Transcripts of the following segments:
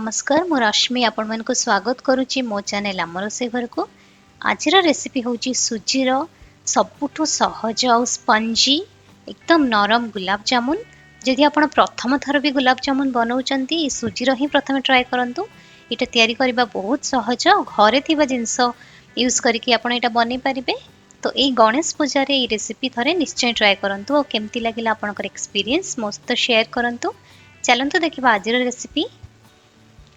नमस्कार मु रश्मि आपण मन को स्वागत करुच्ची मो चैनल आम रोसे घर को। आज रेसिपी हूँ सुजीर सबुठु सहज और स्पंजी एकदम नरम गुलाब जामुन। जदि आपण प्रथम थर भी गुलाब जामुन बनाऊँच सुजीर ही प्रथम ट्राए करंतु। इटा तैयारी करबा बहुत सहज घरे थिबा जिंस यूज करके आपण एटा बनै पारिबे। तो ये गणेश पूजा रे रेसिपी थरे निश्चय ट्राए करंतु और केमती लागिला आपनकर एक्सपीरियंस मो सहित शेयर करंतु। चलंतु देखिबा आज रेसिपी।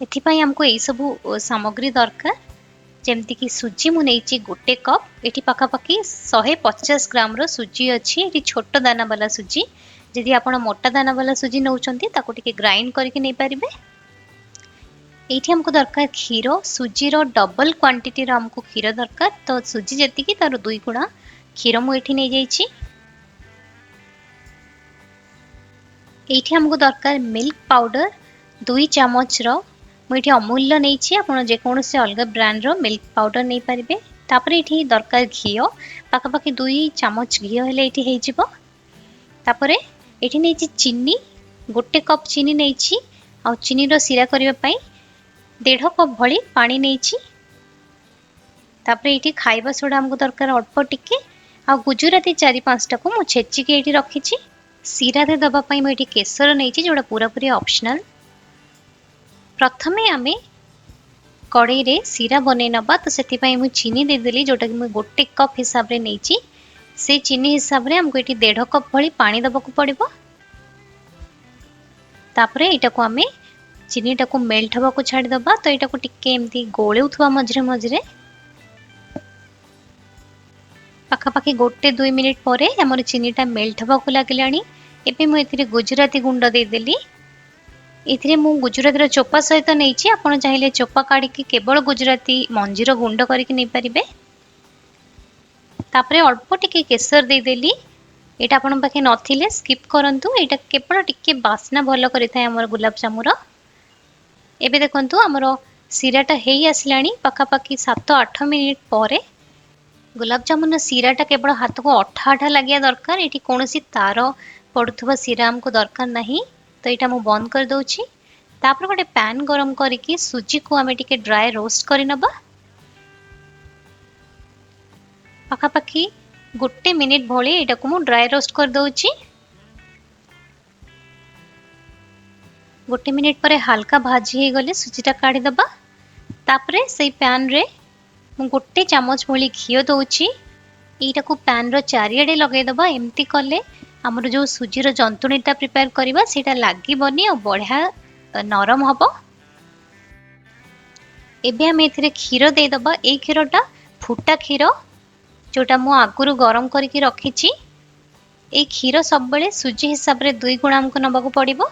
एथिपाई हमको यही सब सामग्री दरकार जमती कि सुजी मु नेइची गोटे कप एठी पाखापाखि 150 ग्राम रो सुजी अच्छी। एठी छोट दाना वाला सुजी जदि आपण मोटा दाना वाला सुजी नौचंती ताको टिके ग्राइंड करके नै परिबे। एठी हमको दरकार क्षीर सुजी रो डबल क्वांटिटी रो हमको क्षीर दरकार। तो सुजी जति कि तार 2 गुणा क्षीर मु एठी नै जाईची। एठी हमको दरकार मिल्क पाउडर 2 चामच रो मुझे अमूल्य नहीं आपड़ जेकोसी अलग ब्रांड रो मिल्क पाउडर नहीं पारे। तापर ये दरकार घी पाखापाखि 2 चामच घी हेले ये तापर ये नहीं चीनी गोटे कप चीनी नहीं आ चीनी रो सिरा करने 1.5 कप भली पानी नहीं। तापर ये खाइबा सोडा हमको दरकार अल्प टिके आ गुजराती 4-5 को मु छेचिकी ये रखी। सिरा रे दबापाई मुझे केसर नहीं जोड़ा पूरा पूरी ऑप्शनल। प्रथमे आमे कड़ाई रे सिरा बनै नबा। तो से चीनी देदेली जोटा कि मुझे गोटे कप हिसाब रे नहीं से चीनी हिसाब रे हमको ये 1.5 कप भली पानी दबा को पड़िबो। तापरे एटा को आमे चीनी टा को मेल्ट हवा को छाड़ी दबा। तो एटा को टिके एमती गोलेउथवा मझरे मझरे पाखापाखि 1-2 मिनिट परे हमर चीनी टा मेल्ट हवा को लागलानी। एबे मु एथिरे गुजराती गुंड देदेली। इथिरे मु गुजराती चोपा सहित नहीं आप चाहिए चोपा काढ़ी केवल गुजराती मंजीर गुंड करके नहीं पारिबे। तापरे अल्प टिके केसर देदेली। एटा आपन पाखे नथिले स्किप करंतु। एटा केवल टिके बास्ना भलो करिथाय हमर गुलाब जामुन। एबे देखंतु हमर सिराटा हेई आसलानी पाखापाखि 7-8 मिनिट परे। गुलाब जामुन सिराटा केवल हाथ को अठा अठा लगिया दरकार। एटी कोनोसी तार पड़ुथबा सिरा हमको दरकार नहीं। तो यहाँ मुझे बंद कर दूची। तापर गोटे पैन गरम करके सुजी को आमे टिके ड्राई रोस्ट कर नबा। पाखापाखि 1 मिनिट भली एटा को मु ड्राई रोस्ट कर दूची। 1 मिनिट पर हल्का भाजी हो गले सुजीटा काढ़ी दबा। तापरे से पैन रे मु 1 चामच भली घी दउची। एटा को पैन रो चारियाडे लगे दबा। एमती कले हमर जो सुजी रो जंतुणीटा प्रिपेयर करबा सेटा लागीबनी और बढ़िया नरम हबो। एबे हम एथिरे क्षीर दे दबा। ए क्षीरटा फुटा क्षीर जोटा मु आगुरु गरम करके रखीची। ए क्षीर सब बेले सुजी हिसाब रे 2 गुणा हमको नबा को पड़िबो।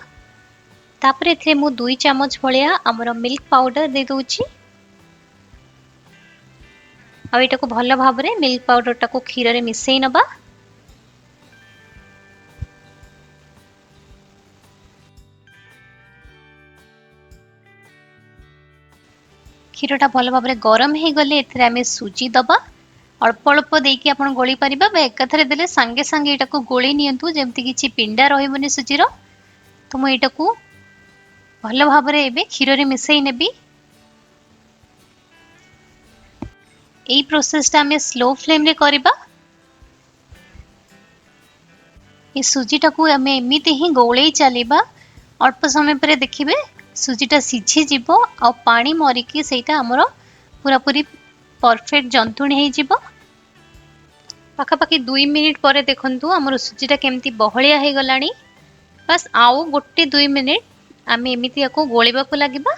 तापर एथिरे मु 2 चामच भलिया हमर मिल्क पाउडर दे दोची। आ एटा को भलो भाबरे मिल्क पाउडर टा को क्षीर रे मिसई नबा। क्षीरटा भल भाव में गरम हो गले एथिरे आमे सुजी दबा। अल्प अल्प देकी आपण गोली परिबा बे एकथरे देले संगे संगे एटा को गोली नियंतु जेमति किछि पिंडा रहिबनी सुजीर। तो मु एटा को भल भाव में एबे क्षीर रे मिसई नेबी। एई प्रोसेस टा आमे स्लो फ्लेम रे करबा। ए सुजीटा को आमे एमिति ही गोलेई चलीबा। अल्प समय पर देखिबे सुजीटा सिझी जीवो आ पानी मरिकी सेटा हमरो पूरा पूरी परफेक्ट जंतुणी हे जीवो। पाखापाखि 2 मिनिट पर देखंतु हमरो सुजीटा केमती बहलिया हे गलानी। बस आउ 1-2 मिनिट आमे एमिति याको गोलेबा को लागिबा।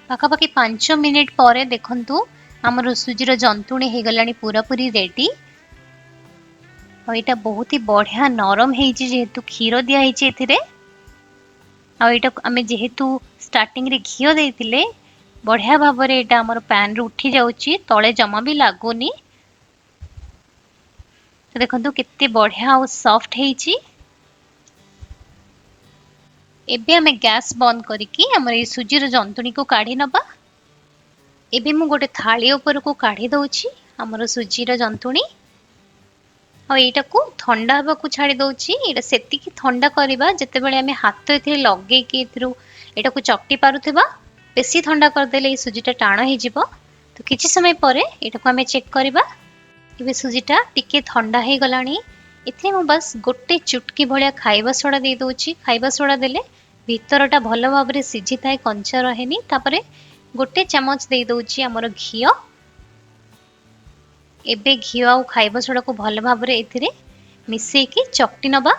पाखापाखि 5 मिनिट पर देखंतु हमरो सुजीर जंतुणी हे गलानी पूरा पूरी रेडी। और यहाँ बहुत ही बढ़िया नरम जेहेतु क्षीर दिया एथिरे। आम जेहेतु स्टार्टिंग रे घी देते बढ़िया भाव में यहाँ आम पैन रू उठी जाऊँगी तले जमा भी लगुनि। तो देखो केते बढ़िया और सॉफ्ट है। एबे आमे गैस बंद करके हमर ये सुजीर जंतुणी को काढ़ी नबा। एबे मु गोटे थाली ऊपर को काढ़ी दउची हमर सुजीर जंतुणी। ଆଉ ଏଇଟାକୁ ଥଣ୍ଡା ହେବାକୁ ଛାଡ଼ି ଦଉଛି। ଏଇଟା ସେତିକି ଥଣ୍ଡା କରିବା ଯେତେବେଳେ ଆମେ ହାତ ଏଥିରେ ଲଗେଇକି ଏଥିରୁ ଏଇଟାକୁ ଚକଟି ପାରୁଥିବା। ବେଶୀ ଥଣ୍ଡା କରିଦେଲେ ଏଇ ସୁଜିଟା ଟାଣ ହେଇଯିବ। ତ କିଛି ସମୟ ପରେ ଏଇଟାକୁ ଆମେ ଚେକ୍ କରିବା। ଏବେ ସୁଜିଟା ଟିକେ ଥଣ୍ଡା ହେଇଗଲାଣି। ଏଥିରେ ମୁଁ ବାସ୍ ଗୋଟେ ଚୁଟକି ଭଳିଆ ଖାଇବା ସୋଡ଼ା ଦେଇ ଦଉଛି। ଖାଇବା ସୋଡ଼ା ଦେଲେ ଭିତରଟା ଭଲ ଭାବରେ ସିଝିଥାଏ, କଞ୍ଚା ରହେନି। ତାପରେ ଗୋଟେ ଚାମଚ ଦେଇ ଦଉଛି ଆମର ଘିଅ। ଏବେ ଘିଅ ଆଉ ଖାଇବା ସୋଡ଼ାକୁ ଭଲ ଭାବରେ ଏଥିରେ ମିଶେଇକି ଚକଟି ନବା।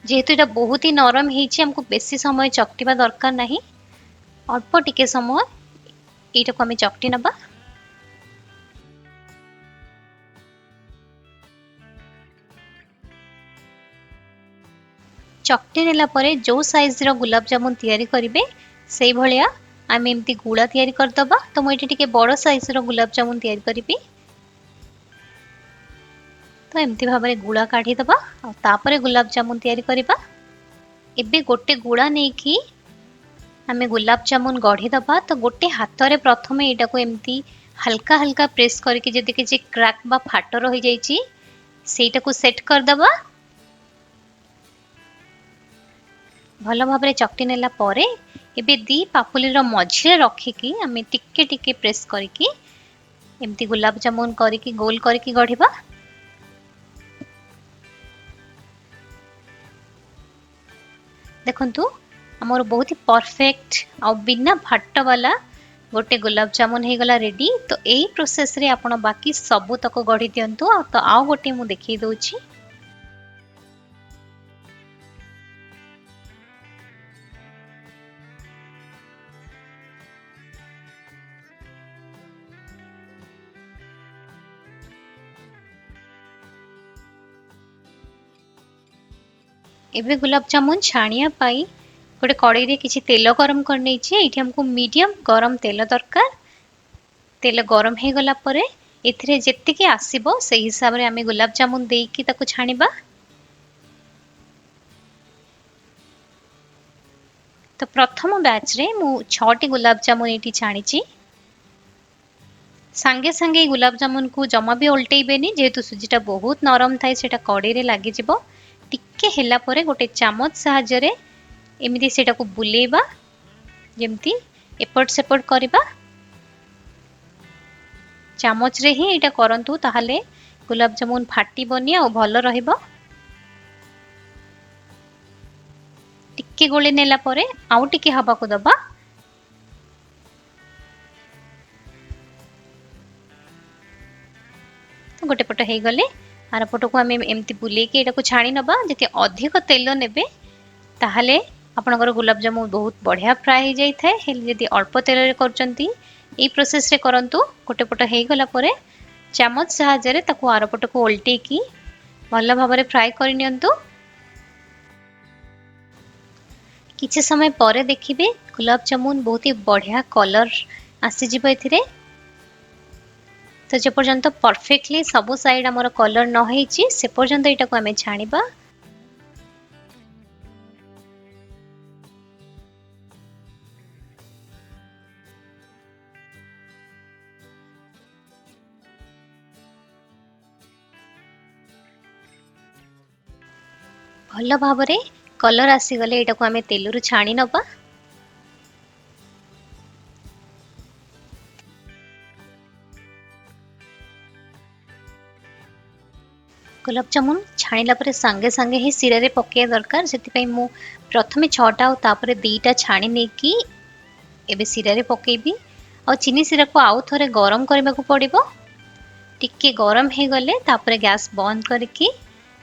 ଯେହେତୁ ଏଇଟା ବହୁତ ହି ନରମ ହେଇଛି, ଆମକୁ ବେଶୀ ସମୟ ଚକଟିବା ଦରକାର ନାହିଁ। ଅଳ୍ପ ଟିକେ ସମୟ ଏଇଟାକୁ ଆମେ ଚକଟି ନବା। ଚକଟି ନେଲା ପରେ ଯୋଉ ସାଇଜର ଗୁଲାବ ଜାମୁନ ତିଆରି କରିବେ ସେଇଭଳିଆ ଆମେ ଏମିତି ଗୁଳା ତିଆରି କରିଦବା। ତ ମୁଁ ଏଠି ଟିକେ ବଡ଼ ସାଇଜର ଗୁଲାବ ଜାମୁନ ତିଆରି କରିବି। ତ ଏମିତି ଭାବରେ ଗୁଳା କାଢିଦବା ଆଉ ତାପରେ ଗୁଲାବ ଜାମୁନ ତିଆରି କରିବା। ଏବେ ଗୋଟେ ଗୁଳା ନେଇକି ଆମେ ଗୁଲାବ ଜାମୁନ ଗଢିଦବା। ତ ଗୋଟେ ହାତରେ ପ୍ରଥମେ ଏଇଟାକୁ ଏମିତି ହାଲକା ହାଲକା ପ୍ରେସ୍ କରିକି ଯଦି କିଛି କ୍ରାକ୍ ବା ଫାଟ ରହିଯାଇଛି ସେଇଟାକୁ ସେଟ୍ କରିଦବା। ଭଲ ଭାବରେ ଚକଟି ନେଲା ପରେ ଏବେ ଦି ପାପୁଲିର ମଝିରେ ରଖିକି ଆମେ ଟିକେ ଟିକେ ପ୍ରେସ୍ କରିକି ଏମିତି ଗୁଲାବ ଜାମୁନ କରିକି ଗୋଲ କରିକି ଗଢିବା। ଦେଖନ୍ତୁ ଆମର ବହୁତ ହି ପରଫେକ୍ଟ ଆଉ ବିନା ଫାଟ ବାଲା ଗୋଟେ ଗୁଲାବ ଜାମୁନ ହେଇଗଲା ରେଡି। ତ ଏଇ ପ୍ରୋସେସରେ ଆପଣ ବାକି ସବୁତକ ଗଢି ଦିଅନ୍ତୁ। ଆଉ ଗୋଟେ ମୁଁ ଦେଖେଇ ଦଉଛି। ଏବେ ଗୁଲାବ ଜାମୁନ ଛାଣିବା ପାଇଁ ଗୋଟେ କଡ଼େଇରେ କିଛି ତେଲ ଗରମ କରିନେଇଛି। ଏଇଠି ଆମକୁ ମିଡିୟମ ଗରମ ତେଲ ଦରକାର। ତେଲ ଗରମ ହେଇଗଲା ପରେ ଏଥିରେ ଯେତିକି ଆସିବ ସେଇ ହିସାବରେ ଆମେ ଗୁଲାବ ଜାମୁନ ଦେଇକି ତାକୁ ଛାଣିବା। ତ ପ୍ରଥମ ବ୍ୟାଚରେ ମୁଁ 6ଟି ଗୁଲାବ ଜାମୁନ ଏଇଠି ଛାଣିଛି। ସାଙ୍ଗେ ସାଙ୍ଗେ ଏଇ ଗୁଲାବ ଜାମୁନକୁ ଜମା ବି ଓଲଟେଇବେନି, ଯେହେତୁ ସୁଜିଟା ବହୁତ ନରମ ଥାଏ, ସେଟା କଡ଼େଇରେ ଲାଗିଯିବ। ଟିକେ ହେଲା ପରେ ଗୋଟେ ଚାମଚ ସାହାଯ୍ୟରେ ଏମିତି ସେଟାକୁ ବୁଲେଇବା, ଯେମିତି ଏପଟ ସେପଟ କରିବା। ଚାମଚରେ ହିଁ ଏଇଟା କରନ୍ତୁ, ତାହେଲେ ଗୁଲାବ ଜାମୁନ ଫାଟିବନି ଆଉ ଭଲ ରହିବ। ଟିକେ ଗୋଳେଇ ନେଲା ପରେ ଆଉ ଟିକେ ହବାକୁ ଦବା। ଗୋଟେ ପଟ ହେଇଗଲେ ଆର ପଟକୁ ଆମେ ଏମିତି ବୁଲେଇକି ଏଟାକୁ ଛାଣି ନବା। ଯଦି ଅଧିକ ତେଲ ନେବେ ତାହେଲେ ଆପଣଙ୍କର ଗୁଲାବ ଜାମୁନ ବହୁତ ବଢିଆ ଫ୍ରାଏ ହେଇଯାଇଥାଏ। ହେଲେ ଯଦି ଅଳ୍ପ ତେଲରେ କରୁଛନ୍ତି ଏଇ ପ୍ରୋସେସରେ କରନ୍ତୁ। ଗୋଟେ ପଟ ହେଇଗଲା ପରେ ଚାମଚ ସାହାଯ୍ୟରେ ତାକୁ ଆର ପଟକୁ ଓଲଟେଇକି ଭଲ ଭାବରେ ଫ୍ରାଏ କରିନିଅନ୍ତୁ। କିଛି ସମୟ ପରେ ଦେଖିବେ ଗୁଲାବ ଜାମୁନ ବହୁତ ହି ବଢିଆ କଲର ଆସିଯିବ ଏଥିରେ। ତ ଯେପର୍ଯ୍ୟନ୍ତ ପରଫେକ୍ଟଲି ସବୁ ସାଇଡ୍ ଆମର କଲର ନ ହେଇଛି ସେ ପର୍ଯ୍ୟନ୍ତ ଏଇଟାକୁ ଆମେ ଛାଣିବା। ଭଲ ଭାବରେ କଲର ଆସିଗଲେ ଏଇଟାକୁ ଆମେ ତେଲରୁ ଛାଣି ନବା। ଗୁଲାବ ଜାମୁନ ଛାଣିଲା ପରେ ସାଙ୍ଗେ ସାଙ୍ଗେ ହିଁ ଶିରାରେ ପକେଇବା ଦରକାର। ସେଥିପାଇଁ ମୁଁ ପ୍ରଥମେ 6ଟା ଆଉ ତାପରେ 2ଟା ଛାଣି ନେଇକି ଏବେ ଶିରାରେ ପକେଇବି। ଆଉ ଚିନି ଶିରାକୁ ଆଉ ଥରେ ଗରମ କରିବାକୁ ପଡିବ। ଟିକେ ଗରମ ହେଇଗଲେ ତାପରେ ଗ୍ୟାସ୍ ବନ୍ଦ କରିକି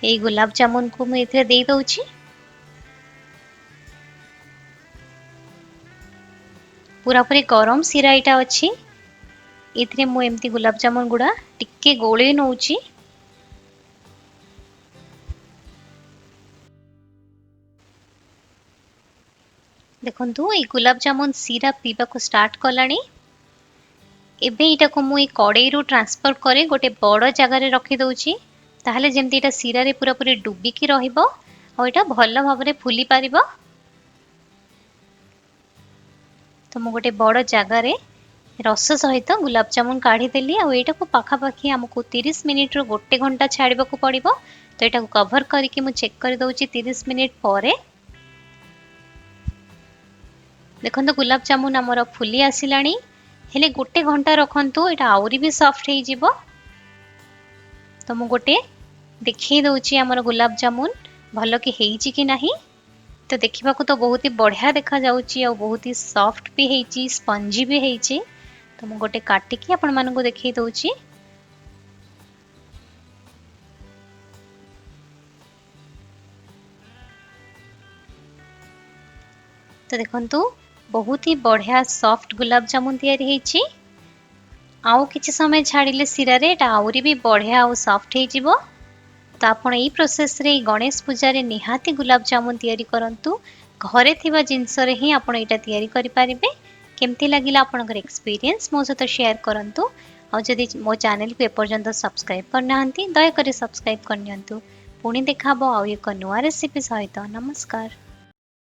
ଏଇ ଗୁଲାବ ଜାମୁନକୁ ମୁଁ ଏଥିରେ ଦେଇ ଦଉଛି। ପୁରାପୁରି ଗରମ ଶିରା ଏଇଟା ଅଛି। ଏଥିରେ ମୁଁ ଏମିତି ଗୁଲାବ ଜାମୁନ ଗୁଡା ଟିକେ ଗୋଳେଇ ନଉଛି। ଦେଖନ୍ତୁ ଏଇ ଗୁଲାବ ଜାମୁନ ଶିରା ପିଇବାକୁ ଷ୍ଟାର୍ଟ କଲାଣି। ଏବେ ଏଇଟାକୁ ମୁଁ ଏଇ କଡେଇରୁ ଟ୍ରାନ୍ସଫର କରି ଗୋଟେ ବଡ ଜାଗାରେ ରଖି ଦଉଛି। ତାହେଲେ ଯେମିତି ଏଇଟା ଶିରାରେ ପୁରାପୁରି ଡୁବିକି ରହିବ ଆଉ ଏଇଟା ଭଲ ଭାବରେ ଫୁଲି ପାରିବ। ତ ମୁଁ ଗୋଟେ ବଡ ଜାଗାରେ रस सहित गुलाब जामुन काढ़ी देली आ एटा को पाखापाखि हमको 30 मिनिट रो 1 घंटा छाड़बाक पड़िबो। तो एटा को कवर करके मु चेक कर दउची 30 मिनिट परे। देखंतु गुलाब जामुन हमर फुली आसिलानी। हेले 1 घंटा रखंतु एटा आउरी भी सॉफ्ट हे जिवो। तो मु गोटे देखि दउची हमर गुलाब जामुन भलो कि हेइची कि नाही। तो देखा तो बहुत ही बढ़िया देखा जाउची और बहुत ही सॉफ्ट भी हेइची, स्पंजी भी हेइची। तो मु गोटे काटिकी आपण मानकु देखि दउची। तो देखंतु बहुत ही बढ़िया सॉफ्ट गुलाब जामुन तैयारी हेइची। आउ किछि समय छाड़िले सिरा रे एटा आउरी भी बढ़िया और सॉफ्ट हे जिवो। तो आपण एई प्रोसेस रे गणेश पूजा रे निहाती गुलाब जामुन तैयारी करंतु। घरे थिबा जिंस रे ही आपण एटा तैयारी करि पारिबे। केमती लागिला आपनकर एक्सपीरियंस मो सहित शेयर करंतु। और जदि मो चैनल को एपर्यंत सब्सक्राइब करनाहांती दया करी सब्सक्राइब करनियंतु। पुणी देखाबो आउ एक नुआ रेसिपी सहित। नमस्कार।